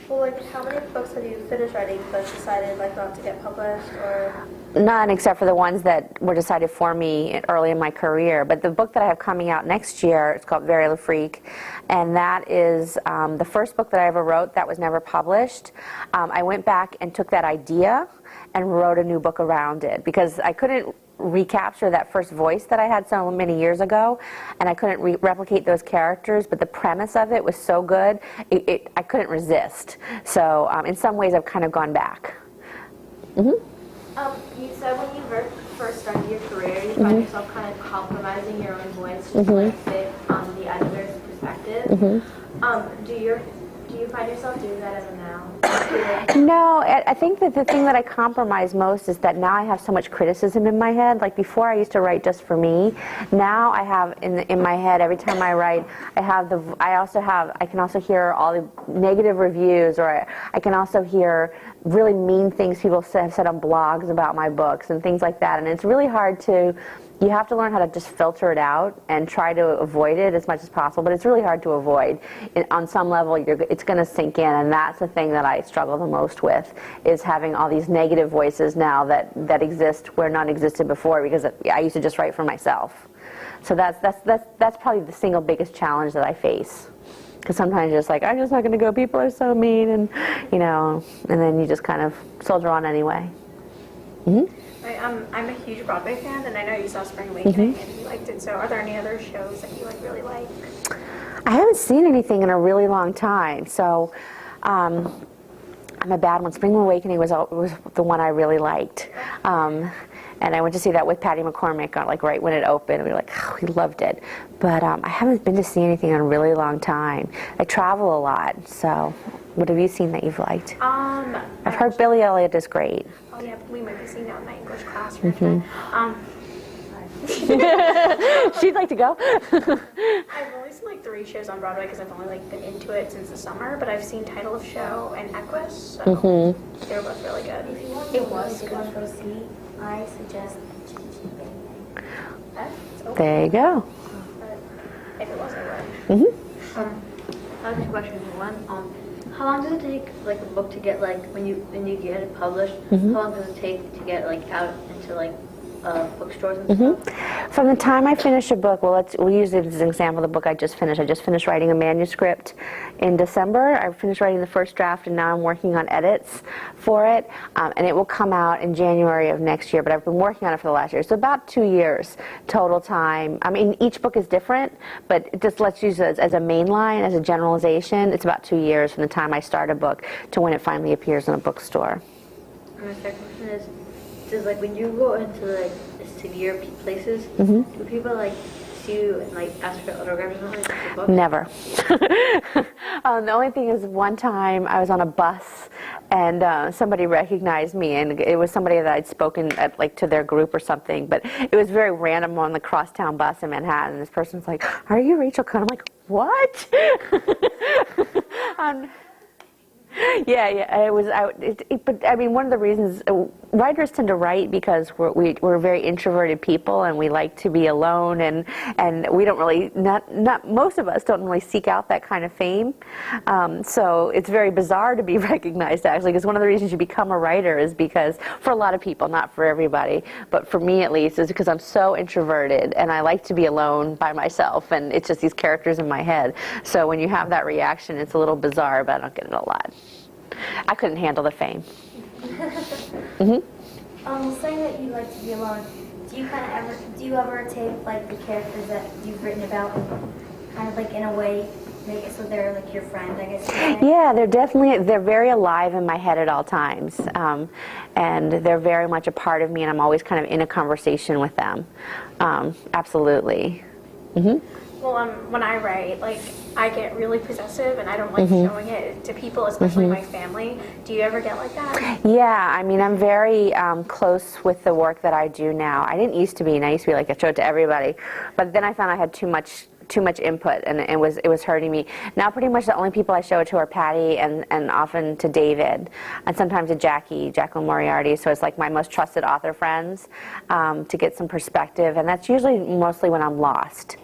Well, like, how many books have you finished writing but decided like not to get published, or? None, except for the ones that were decided for me early in my career. But the book that I have coming out next year, it's called Very Le Freak, and that is the first book that I ever wrote that was never published. I went back and took that idea and wrote a new book around it, because I couldn't recapture that first voice that I had so many years ago, and I couldn't replicate those characters, but the premise of it was so good, I couldn't resist. So in some ways I've kind of gone back. You said when you first started your career, you find yourself kind of compromising your own voice just to like fit the editor's perspective. Do you find yourself doing that ever now? No, I think that the thing that I compromise most is that now I have so much criticism in my head. Like before, I used to write just for me. Now I have in my head, every time I write, I can also hear all the negative reviews, or I can also hear really mean things people have said on blogs about my books and things like that. And it's really hard you have to learn how to just filter it out and try to avoid it as much as possible, but it's really hard to avoid. On some level, it's going to sink in, and that's the thing that I struggle the most with, is having all these negative voices now that exist where none existed before, because I used to just write for myself. So that's probably the single biggest challenge that I face. Because sometimes you're just like, I'm just not going to go, people are so mean, and you know, and then you just kind of soldier on anyway. I'm a huge Broadway fan, and I know you saw Spring Awakening and you liked it. So are there any other shows that you like really like? I haven't seen anything in a really long time, so I'm a bad one. Spring Awakening was the one I really liked. And I went to see that with Patty McCormick like right when it opened. We were like, oh, we loved it. But I haven't been to see anything in a really long time. I travel a lot, so what have you seen that you've liked? I've heard Billy Elliot is great. Oh yeah, we might be seeing that in my English class. She'd like to go. I've only seen like 3 shows on Broadway because I've only like been into it since the summer. But I've seen Title of Show and Equus, so they were both really good. If you want to go see, I suggest There you go. But if it was, I would. I have 2 questions. One, How long does it take, like, a book to get, like, when you get it published? Mm-hmm. How long does it take to get, like, out into, like, bookstores and Mm-hmm. stuff? From the time I finish a book, we'll use it as an example of the book I just finished. I just finished writing a manuscript in December. I finished writing the first draft, and now I'm working on edits for it, and it will come out in January of next year, but I've been working on it for the last year. So about 2 years total time. I mean, each book is different, but just let's use it as a main line, as a generalization. It's about 2 years from the time I start a book to when it finally appears in a bookstore. And my second question is, does, like, when you go into, like, severe places, Mm-hmm. do people, like, see you and, like, ask for autographs or something with the book? Never. The only thing is, one time I was on a bus and somebody recognized me, and it was somebody that I'd spoken at, like, to their group or something, but it was very random on the crosstown bus in Manhattan. And this person's like, "Are you Rachel Cohn?" I'm like, "What?" Yeah, it was. But I mean, one of the reasons writers tend to write because we're very introverted people, and we like to be alone, and we don't really not most of us don't really seek out that kind of fame. So it's very bizarre to be recognized, actually, because one of the reasons you become a writer is because, for a lot of people, not for everybody, but for me at least, is because I'm so introverted and I like to be alone by myself, and it's just these characters in my head. So when you have that reaction, it's a little bizarre, but I don't get it a lot. I couldn't handle the fame. Saying that you like to be alone, do you ever take like the characters that you've written about and kind of like in a way make it so they're like your friend, I guess you could say? Yeah, they're very alive in my head at all times, and they're very much a part of me, and I'm always kind of in a conversation with them. Absolutely. Well, when I write, like, I get really possessive, and I don't like showing it to people, especially my family. Do you ever get like that? Yeah, I mean, I'm very close with the work that I do now. I didn't used to be, and I used to be like, I show it to everybody, but then I found I had too much input, and it was hurting me. Now pretty much the only people I show it to are Patty and often to David, and sometimes to Jacqueline Moriarty, so it's like my most trusted author friends, to get some perspective, and that's usually mostly when I'm lost,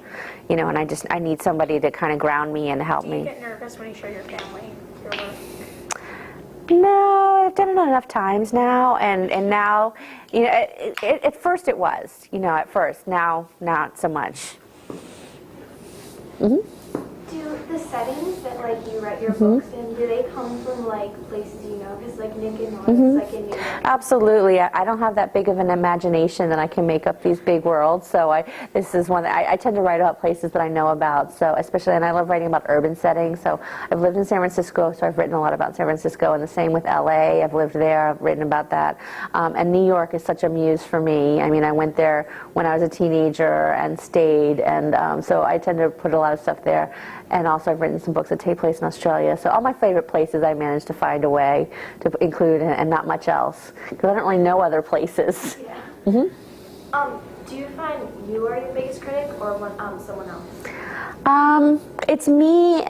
you know, and I need somebody to kind of ground me and help me. Do you get nervous when you show your family your work? No, I've done it enough times now, and now, you know, at first it was, you know, now not so much. Do the settings that like you write your books in, do they come from like places you know? Because like Nick and Nora's like in New York. Absolutely. I don't have that big of an imagination that I can make up these big worlds. So this is one that I tend to write about places that I know about. So especially, and I love writing about urban settings. So I've lived in San Francisco, so I've written a lot about San Francisco, and the same with LA. I've lived there. I've written about that. And New York is such a muse for me. I mean, I went there when I was a teenager and stayed, and so I tend to put a lot of stuff there. And also I've written some books that take place in Australia. So all my favorite places I managed to find a way to include, and not much else, because I don't really know other places. Yeah. Do you find you are your biggest critic, or someone else? It's me.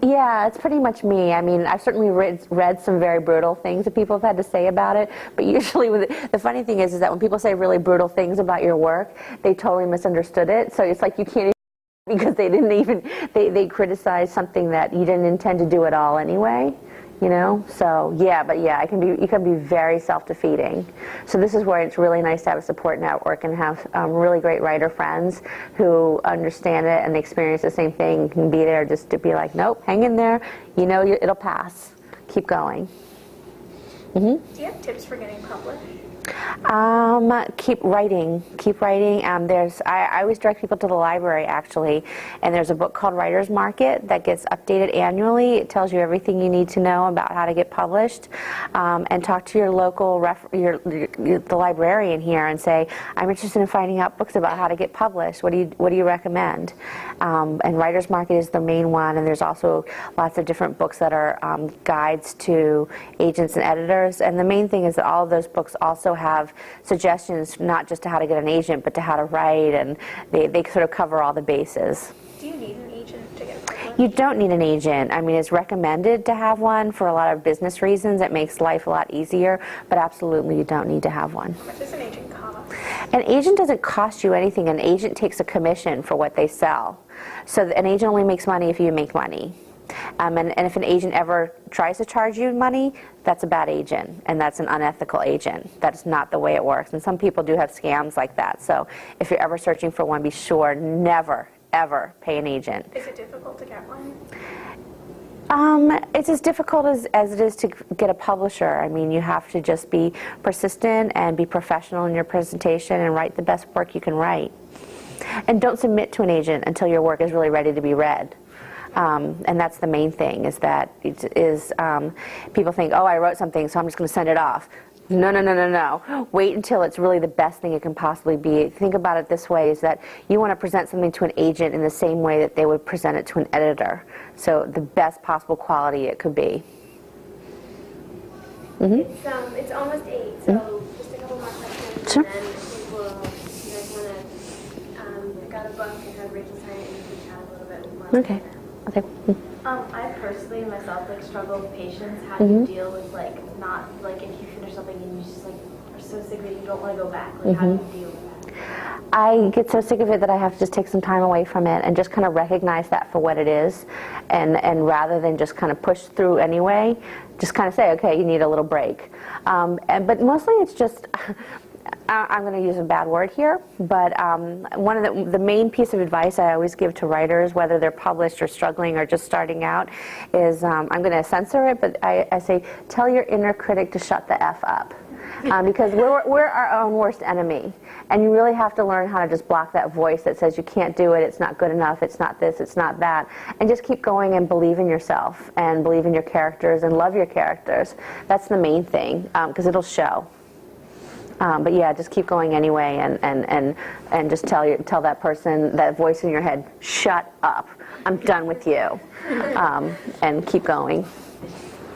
Yeah, it's pretty much me. I mean, I've certainly read some very brutal things that people have had to say about it, but usually the funny thing is that when people say really brutal things about your work, they totally misunderstood it. So it's like you can't, because they didn't even, they criticized something that you didn't intend to do at all anyway, you know? So yeah, but yeah, it can be very self-defeating. So this is where it's really nice to have a support network and have really great writer friends who understand it and experience the same thing, can be there just to be like, nope, hang in there, you know, it'll pass, keep going. Do you have tips for getting published? Keep writing. I always direct people to the library, actually, and there's a book called Writer's Market that gets updated annually. It tells you everything you need to know about how to get published, and talk to your local the librarian here and say, I'm interested in finding out books about how to get published. What do you recommend? And Writer's Market is the main one, and there's also lots of different books that are guides to agents and editors, and the main thing is that all of those books also have suggestions not just to how to get an agent, but to how to write, and they sort of cover all the bases. Do you need an agent to get published? You don't need an agent. I mean, it's recommended to have one for a lot of business reasons. It makes life a lot easier, but absolutely you don't need to have one. How much does an agent cost? An agent doesn't cost you anything. An agent takes a commission for what they sell. So an agent only makes money if you make money. And if an agent ever tries to charge you money, that's a bad agent, and that's an unethical agent. That's not the way it works. And some people do have scams like that. So if you're ever searching for one, be sure never, ever pay an agent. Is it difficult to get one? It's as difficult as it is to get a publisher. I mean, you have to just be persistent and be professional in your presentation and write the best work you can write. And don't submit to an agent until your work is really ready to be read. And that's the main thing, is that people think, oh, I wrote something, so I'm just going to send it off. No, no, no, no, no. Wait until it's really the best thing it can possibly be. Think about it this way, is that you want to present something to an agent in the same way that they would present it to an editor. So the best possible quality it could be. Mm-hmm. It's almost 8, so just a couple more questions, Sure. and then I think you guys want to pick out a book and have Rachel sign it, and you can chat a little bit more. Okay. Okay. I personally myself struggle with patience. How do you deal with not if you finish something and you just are so sick of it you don't want to go back? How do you deal with that? I get so sick of it that I have to just take some time away from it and just kind of recognize that for what it is, and rather than just kind of push through anyway, just kind of say, okay, you need a little break. But mostly it's just. I'm going to use a bad word here, but one of the main piece of advice I always give to writers, whether they're published or struggling or just starting out, is I'm going to censor it, but I say, tell your inner critic to shut the F up. Because we're our own worst enemy. And you really have to learn how to just block that voice that says you can't do it, it's not good enough, it's not this, it's not that. And just keep going and believe in yourself and believe in your characters and love your characters. That's the main thing, because it'll show. But yeah, just keep going anyway, and just tell that person, that voice in your head, shut up. I'm done with you, and keep going.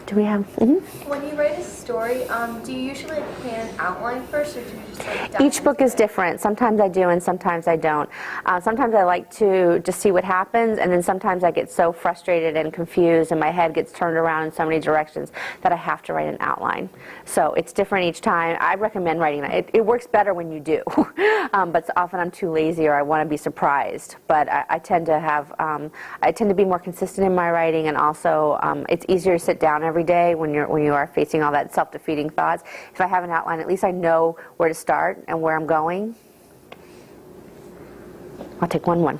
Do we have? Mm-hmm. When you write a story, do you usually plan an outline first, or do you just dive Each book into is it? different. Sometimes I do, and sometimes I don't. Sometimes I like to just see what happens, and then sometimes I get so frustrated and confused, and my head gets turned around in so many directions that I have to write an outline. So it's different each time. I recommend writing that. It works better when you do, but so often I'm too lazy or I want to be surprised. But I tend to have, I tend to be more consistent in my writing, and also it's easier to sit down every day when you are facing all that self-defeating thoughts. If I have an outline, at least I know where to start and where I'm going. I'll take one.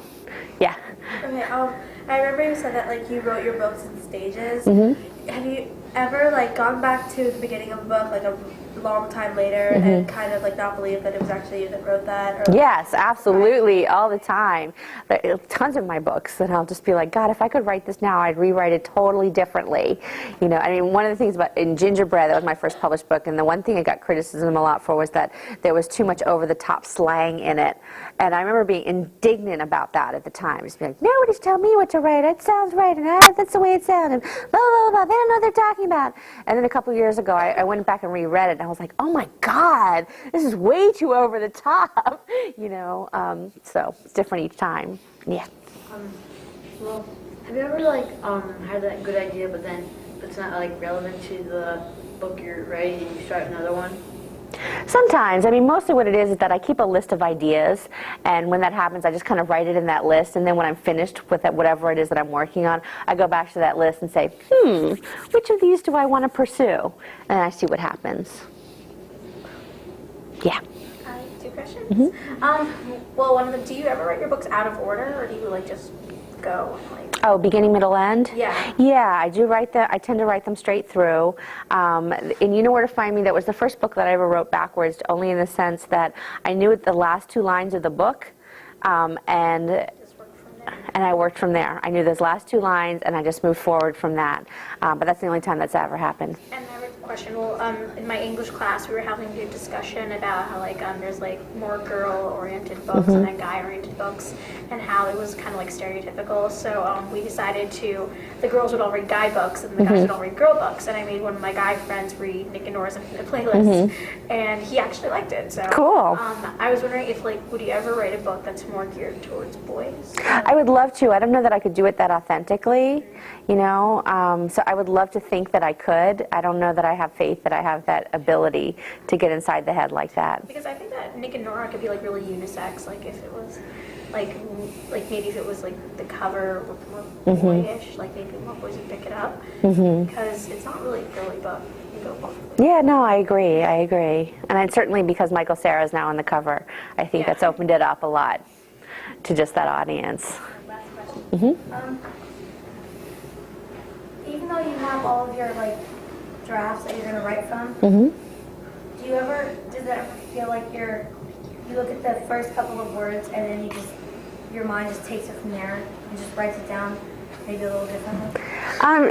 Yeah. Okay. I remember you said that you wrote your books in stages. Mm-hmm. Have you ever gone back to the beginning of a book a long time later Mm-hmm. and kind of not believe that it was actually you that wrote that? Or, Yes, absolutely, all the time. There are tons of my books that I'll just be like, God, if I could write this now, I'd rewrite it totally differently. I mean, one of the things in Gingerbread, that was my first published book, and the one thing I got criticism a lot for was that there was too much over-the-top slang in it. And I remember being indignant about that at the time. Just being like, nobody's telling me what to write. It sounds right, and that's the way it sounded. Blah, blah, blah, they don't know what they're talking about. And then a couple of years ago, I went back and reread it, and I was like, oh my God, this is way too over the top, so it's different each time. Yeah. Well, have you ever had that good idea, but then it's not relevant to the book you're writing, and you start another one? Sometimes. I mean, mostly what it is that I keep a list of ideas, and when that happens, I just kind of write it in that list, and then when I'm finished with whatever it is that I'm working on, I go back to that list and say, which of these do I want to pursue? And I see what happens. Yeah. 2 questions. Mm-hmm. Well, one of them, do you ever write your books out of order, or do you just go and Oh, beginning, middle, end? Yeah. Yeah, I do write that. I tend to write them straight through. And you know where to find me. That was the first book that I ever wrote backwards, only in the sense that I knew the last 2 lines of the book, and just work from there? I worked from there. I knew those last 2 lines, and I just moved forward from that. But that's the only time that's ever happened. And I have a question. Well, in my English class, we were having a discussion about how there's more girl-oriented books and then guy-oriented books, and how it was kind of stereotypical. So we decided the girls would all read guy books and the guys would all read girl books. And I made one of my guy friends read Nick and Nora's Infinite Playlist, and he actually liked it. So Cool. I was wondering if would you ever write a book that's more geared towards boys? I would love to. I don't know that I could do it that authentically, so I would love to think that I could. I don't know that I have faith that I have that ability to get inside the head like that. Because I think that Nick and Nora could be really unisex, if it was. like maybe if it was like the cover looked more boyish, like maybe more boys would pick it up because it's not really a girly book. You go both ways. Yeah, no, I agree. And it's certainly because Michael Cera is now on the cover, I think that's opened it up a lot to just that audience. Last question. Even though you have all of your like drafts that you're gonna write from, does it ever feel like you look at the first couple of words and then your mind just takes it from there and just writes it down maybe a little differently?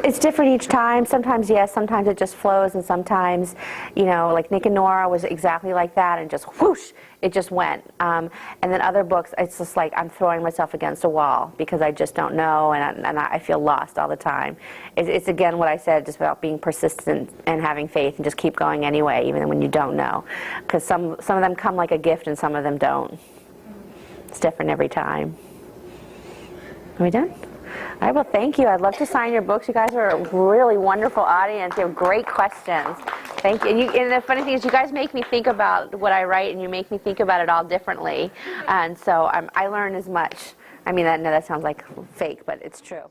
It's different each time. Sometimes yes, sometimes it just flows, and sometimes, like Nick and Nora was exactly like that, and just whoosh, it just went. And then other books, it's just like I'm throwing myself against a wall because I just don't know, and I feel lost all the time. It's again what I said, just about being persistent and having faith, and just keep going anyway, even when you don't know, because some of them come like a gift, and some of them don't. It's different every time. Are we done? All right, well, thank you. I'd love to sign your books. You guys are a really wonderful audience. You have great questions. Thank you. And the funny thing is, you guys make me think about what I write, and you make me think about it all differently. And so I learn as much. I mean, that sounds like fake, but it's true.